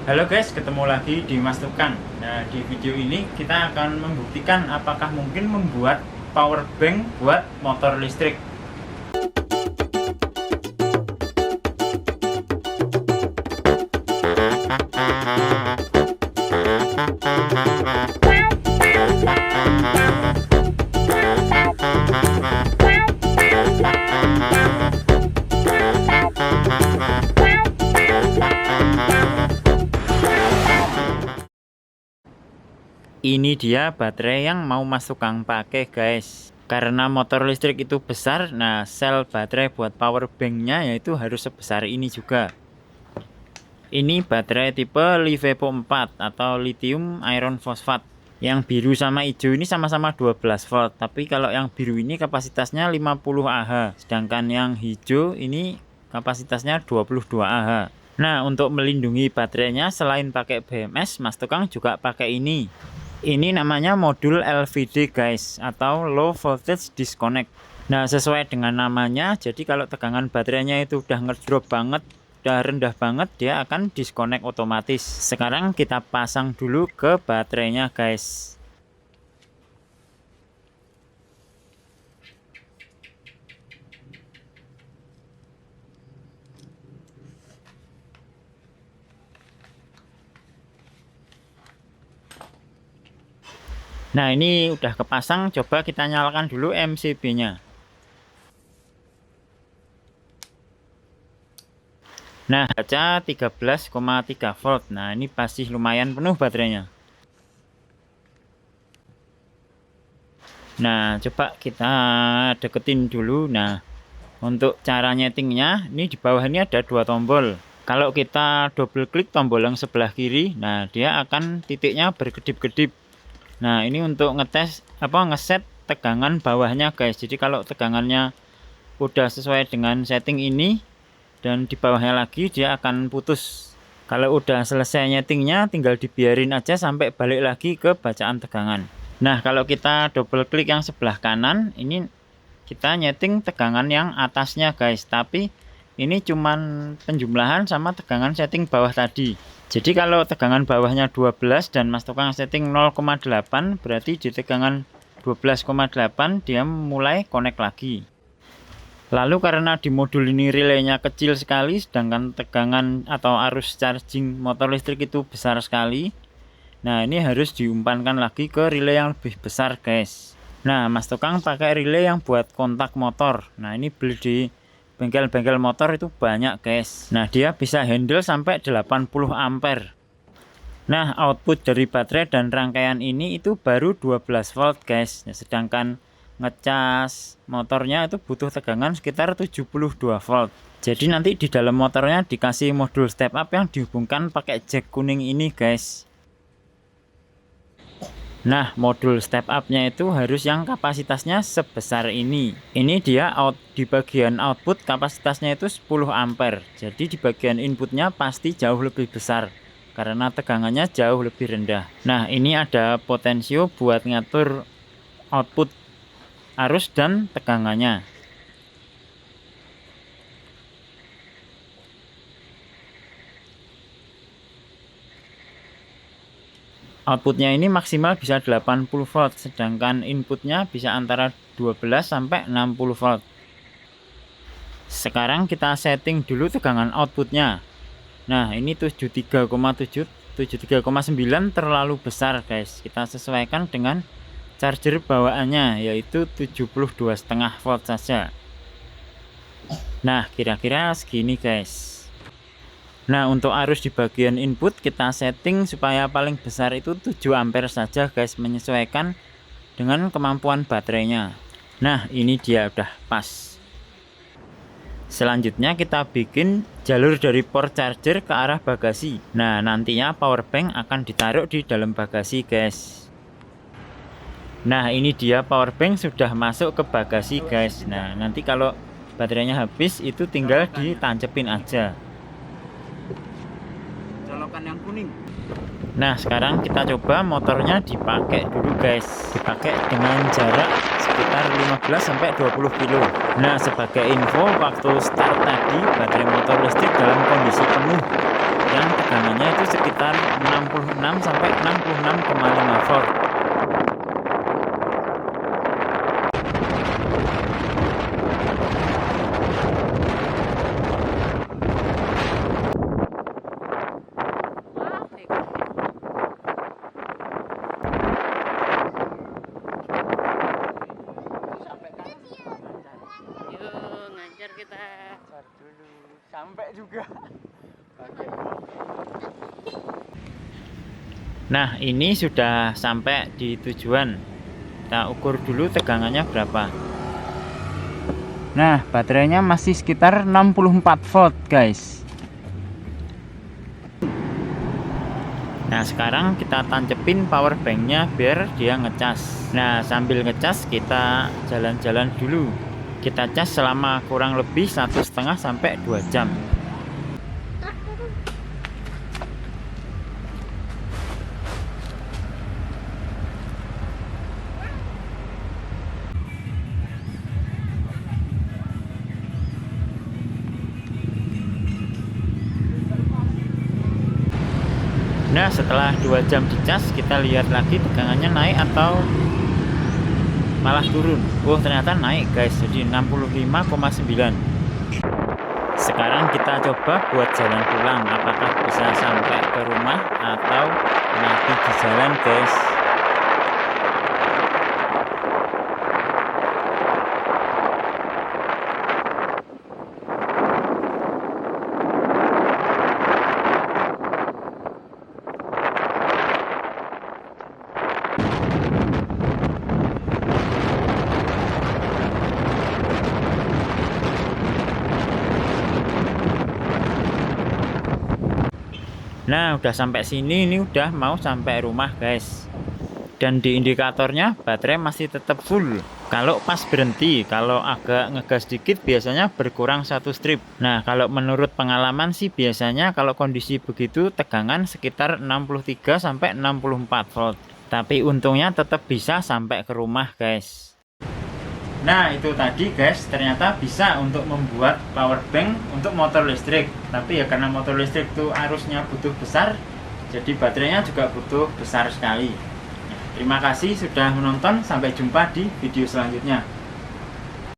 Halo guys, ketemu lagi di Mas Tukang. Nah, di video ini kita akan membuktikan apakah mungkin membuat power bank buat motor listrik. Ini dia baterai yang mau Mas Tukang pakai guys. Karena motor listrik itu besar, nah sel baterai buat power banknya yaitu harus sebesar ini juga. Ini baterai tipe LiVePo 4 atau lithium iron phosphate. Yang biru sama hijau ini sama-sama 12 volt, tapi kalau yang biru ini kapasitasnya 50 Ah, sedangkan yang hijau ini kapasitasnya 22 Ah. Nah, untuk melindungi baterainya selain pakai BMS, Mas Tukang juga pakai ini. Ini namanya modul LVD guys, atau low voltage disconnect. Nah, sesuai dengan namanya, jadi kalau tegangan baterainya itu udah ngedrop banget, udah rendah banget, dia akan disconnect otomatis. Sekarang kita pasang dulu ke baterainya guys. Nah, ini udah kepasang, coba kita nyalakan dulu MCB-nya. Nah, baca 13,3 volt. Nah, ini pasti lumayan penuh baterainya. Nah, coba kita deketin dulu. Nah, untuk cara nyetingnya, ini di bawah ini ada dua tombol. Kalau kita double klik tombol yang sebelah kiri, nah dia akan titiknya berkedip-kedip. Nah, ini untuk ngeset tegangan bawahnya guys. Jadi kalau tegangannya udah sesuai dengan setting ini dan di bawahnya lagi, dia akan putus. Kalau udah selesai nyetingnya, tinggal dibiarin aja sampai balik lagi ke bacaan tegangan. Nah, kalau kita double klik yang sebelah kanan, ini kita nyeting tegangan yang atasnya guys, tapi ini cuman penjumlahan sama tegangan setting bawah tadi. Jadi kalau tegangan bawahnya 12 dan Mas Tukang setting 0,8, berarti di tegangan 12,8 dia mulai connect lagi. Lalu karena di modul ini relaynya kecil sekali, sedangkan tegangan atau arus charging motor listrik itu besar sekali, nah ini harus diumpankan lagi ke relay yang lebih besar guys. Nah, Mas Tukang pakai relay yang buat kontak motor. Nah, ini beli di bengkel-bengkel motor itu banyak guys. Nah, dia bisa handle sampai 80 ampere. Nah, output dari baterai dan rangkaian ini itu baru 12 volt guys. Nah, sedangkan ngecas motornya itu butuh tegangan sekitar 72 volt. Jadi nanti di dalam motornya dikasih modul step up yang dihubungkan pakai jack kuning ini guys. Nah, modul step up-nya itu harus yang kapasitasnya sebesar ini. Ini dia di bagian output kapasitasnya itu 10 ampere. Jadi di bagian inputnya pasti jauh lebih besar karena tegangannya jauh lebih rendah. Nah, ini ada potensio buat ngatur output arus dan tegangannya. Outputnya ini maksimal bisa 80 volt, sedangkan inputnya bisa antara 12 sampai 60 volt. Sekarang kita setting dulu tegangan outputnya. Nah, ini 73,7, 73,9 terlalu besar guys. Kita sesuaikan dengan charger bawaannya, yaitu 72,5 volt saja. Nah, kira-kira segini guys. Nah, untuk arus di bagian input kita setting supaya paling besar itu 7 ampere saja guys, menyesuaikan dengan kemampuan baterainya. Nah, ini dia udah pas. Selanjutnya kita bikin jalur dari port charger ke arah bagasi. Nah, nantinya power bank akan ditaruh di dalam bagasi guys. Nah, ini dia power bank sudah masuk ke bagasi guys. Nah, nanti kalau baterainya habis itu tinggal ditancepin aja. Colokan yang kuning. Nah, sekarang kita coba motornya dipakai dulu guys. Dipakai dengan jarak sekitar 15 sampai 20 kilo. Nah, sebagai info, waktu start tadi baterai motor listrik dalam kondisi penuh. yang tegangannya itu sekitar 66 sampai 66,5 volt. Kita dulu sampai juga. Nah, ini sudah sampai di tujuan. Kita ukur dulu tegangannya berapa. Nah, baterainya masih sekitar 64 volt, guys. Nah, sekarang kita tancepin power banknya biar dia ngecas. Nah, sambil ngecas kita jalan-jalan dulu. Kita cas selama kurang lebih 1,5 sampai 2 jam. Nah, setelah 2 jam dicas, kita lihat lagi tegangannya naik atau malah turun. Oh, ternyata naik, guys. Jadi 65,9. Sekarang kita coba buat jalan pulang. Apakah bisa sampai ke rumah atau mati di jalan, guys. Nah, udah sampai sini, ini udah mau sampai rumah, guys. Dan di indikatornya baterai masih tetap full. Kalau pas berhenti, kalau agak ngegas dikit biasanya berkurang 1 strip. Nah, kalau menurut pengalaman sih biasanya kalau kondisi begitu tegangan sekitar 63 sampai 64 volt. Tapi untungnya tetap bisa sampai ke rumah, guys. Nah, itu tadi, guys, ternyata bisa untuk membuat power bank untuk motor listrik. Tapi ya karena motor listrik itu arusnya butuh besar, jadi baterainya juga butuh besar sekali. Terima kasih sudah menonton, sampai jumpa di video selanjutnya.